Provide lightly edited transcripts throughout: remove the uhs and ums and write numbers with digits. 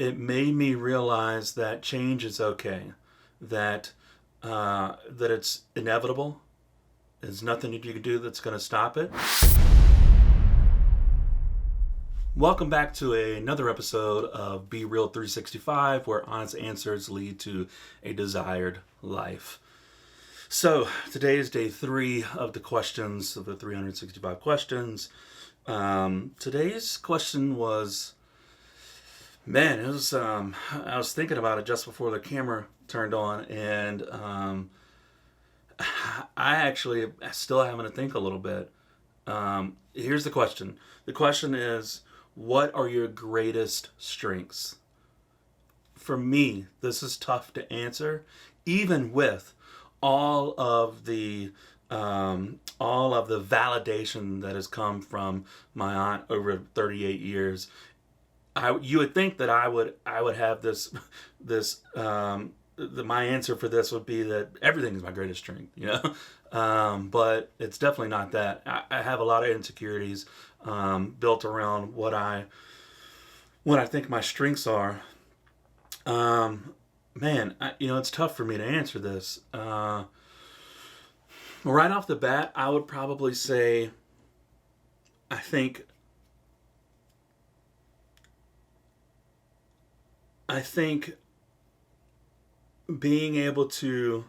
it made me realize that change is okay, that that it's inevitable. There's nothing you can do that's going to stop it. Welcome back to another episode of BeReel365, where honest answers lead to a desired life. So today is day 3 of the questions, of the 365 questions. Today's question was, man, it was. I was thinking about it just before the camera turned on, and I still having to think a little bit. Here's the question. The question is, what are your greatest strengths? For me, this is tough to answer, even with all of the validation that has come from my aunt over 38 years. You would think that I would have my answer for this would be that everything is my greatest strength, but it's definitely not that. I have a lot of insecurities built around what I think my strengths are. It's tough for me to answer this. Right off the bat, I would probably say I think being able to,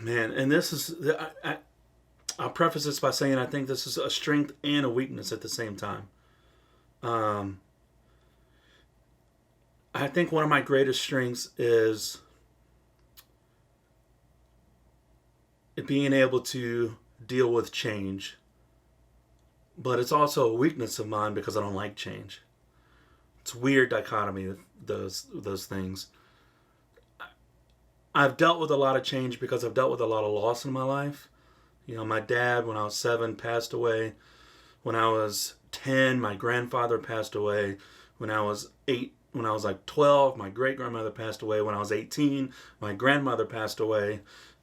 and this is, I'll preface this by saying I think this is a strength and a weakness at the same time. I think one of my greatest strengths is being able to deal with change. But it's also a weakness of mine because I don't like change. It's a weird dichotomy of those things. I've dealt with a lot of change because I've dealt with a lot of loss in my life. My dad, when I was 7, passed away. When I was 10, my grandfather passed away. When I was 12, my great-grandmother passed away. When I was 18, my grandmother passed away.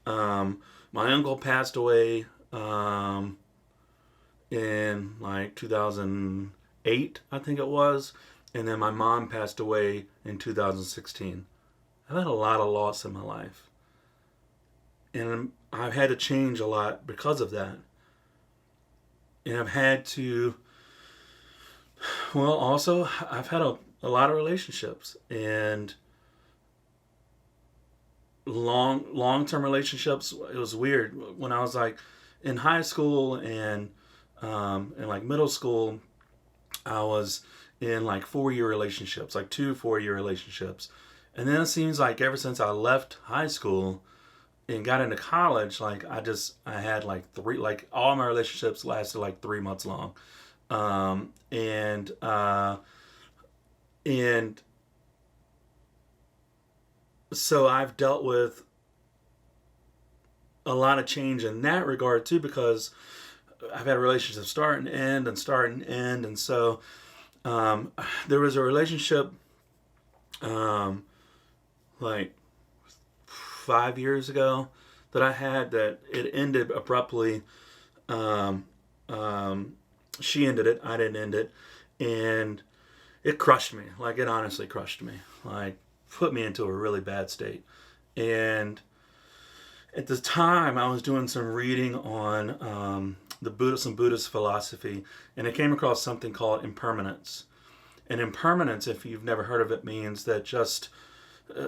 My uncle passed away in 2008, I think it was. And then my mom passed away in 2016. I've had a lot of loss in my life. And I've had to change a lot because of that. And I've had to, also, I've had a lot of relationships. And long-term relationships, it was weird. When I was in high school and middle school, I was in 4-year relationships, 2 4-year relationships. And then it seems like ever since I left high school and got into college, I had 3, all my relationships lasted 3 months long. And so I've dealt with a lot of change in that regard too, because I've had relationships start and end. And so there was a relationship 5 years ago that I had that it ended abruptly. She ended it, I didn't end it, and it crushed me. It honestly crushed me. Put me into a really bad state. And at the time, I was doing some reading on some Buddhist philosophy, and I came across something called impermanence. And impermanence, if you've never heard of it, means that just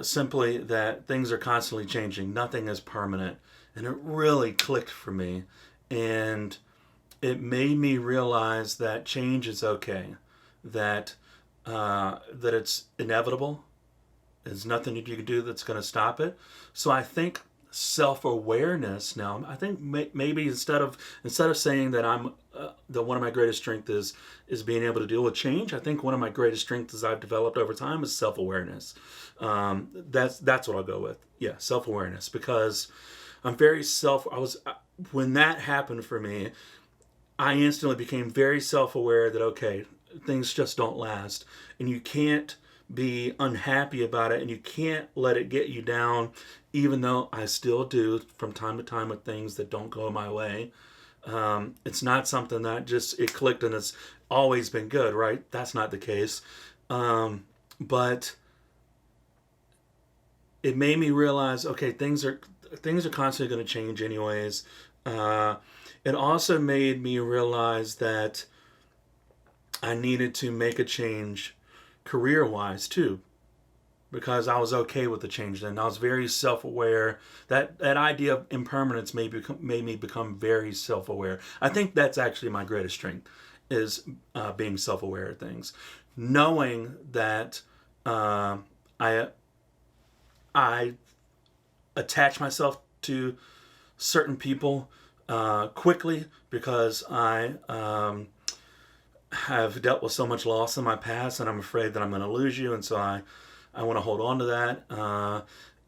simply that things are constantly changing. Nothing is permanent. And it really clicked for me. And it made me realize that change is okay. That it's inevitable. There's nothing you can do that's going to stop it. So I think self-awareness now, I think maybe instead of saying that I'm that one of my greatest strengths is being able to deal with change, I think one of my greatest strengths I've developed over time is self-awareness. That's what I'll go with. Yeah, self-awareness, because I'm very when that happened for me, I instantly became very self-aware that okay, things just don't last, and you can't be unhappy about it, and you can't let it get you down, even though I still do from time to time with things that don't go my way. It's not something that just it clicked and it's always been good, right? That's not the case. But it made me realize, okay, things are constantly going to change anyways. Uh, it also made me realize that I needed to make a change career-wise too, because I was okay with the change then. I was very self-aware. That idea of impermanence made me become very self-aware. I think that's actually my greatest strength, is being self-aware of things, knowing that uh, I I attach myself to certain people quickly because I have dealt with so much loss in my past, and I'm afraid that I'm going to lose you, and so I want to hold on to that.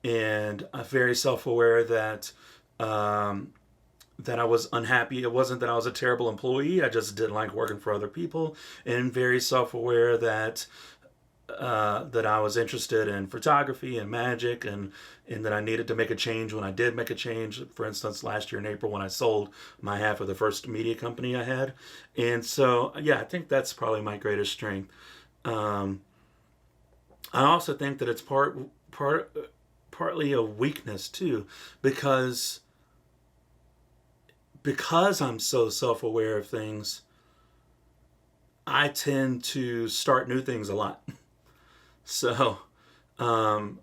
And I'm very self-aware that that I was unhappy. It wasn't that I was a terrible employee. I just didn't like working for other people, and very self-aware that I was interested in photography and magic, and that I needed to make a change when I did make a change. For instance, last year in April when I sold my half of the first media company I had. And so, yeah, I think that's probably my greatest strength. Um, I also think that it's partly a weakness too, because I'm so self-aware of things, I tend to start new things a lot. So, um,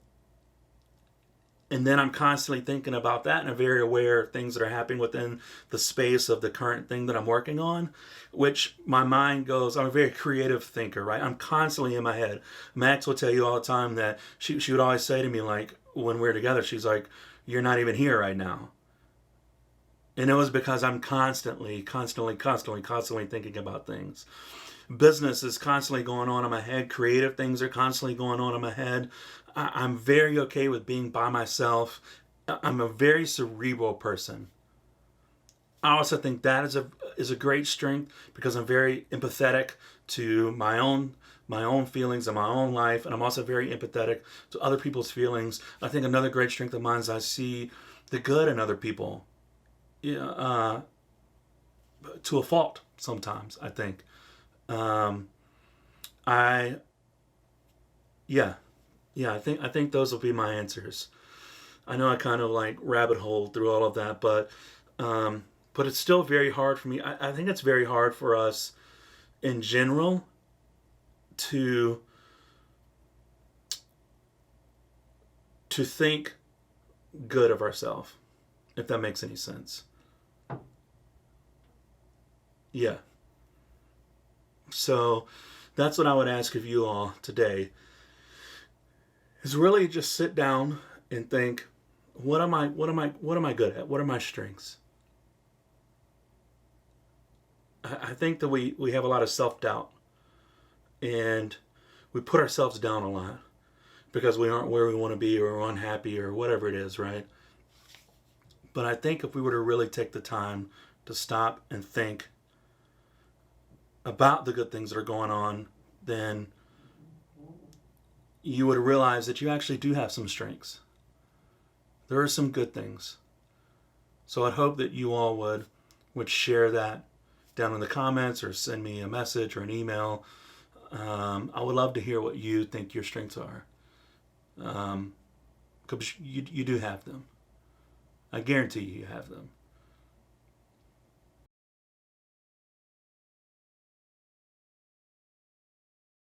and then I'm constantly thinking about that, and I'm very aware of things that are happening within the space of the current thing that I'm working on, which my mind goes, I'm a very creative thinker, right? I'm constantly in my head. Max will tell you all the time that she would always say to me, like, when we're together, she's like, you're not even here right now. And it was because I'm constantly thinking about things. Business is constantly going on in my head. Creative things are constantly going on in my head. I'm very okay with being by myself. I'm a very cerebral person. I also think that is a great strength because I'm very empathetic to my own feelings and my own life, and I'm also very empathetic to other people's feelings. I think another great strength of mine is I see the good in other people. Yeah, to a fault sometimes, I think. Um, I yeah, I think those will be my answers. I know I kind of like rabbit hole through all of that, but it's still very hard for me. I think it's very hard for us in general to think good of ourselves, if that makes any sense. Yeah. So that's what I would ask of you all today, is really just sit down and think, what am I good at? What are my strengths? I think that we have a lot of self-doubt, and we put ourselves down a lot because we aren't where we want to be, or we're unhappy, or whatever it is, right? But I think if we were to really take the time to stop and think about the good things that are going on, then you would realize that you actually do have some strengths. There are some good things. So I hope that you all would share that down in the comments, or send me a message or an email. I would love to hear what you think your strengths are, because you do have them. I guarantee you have them.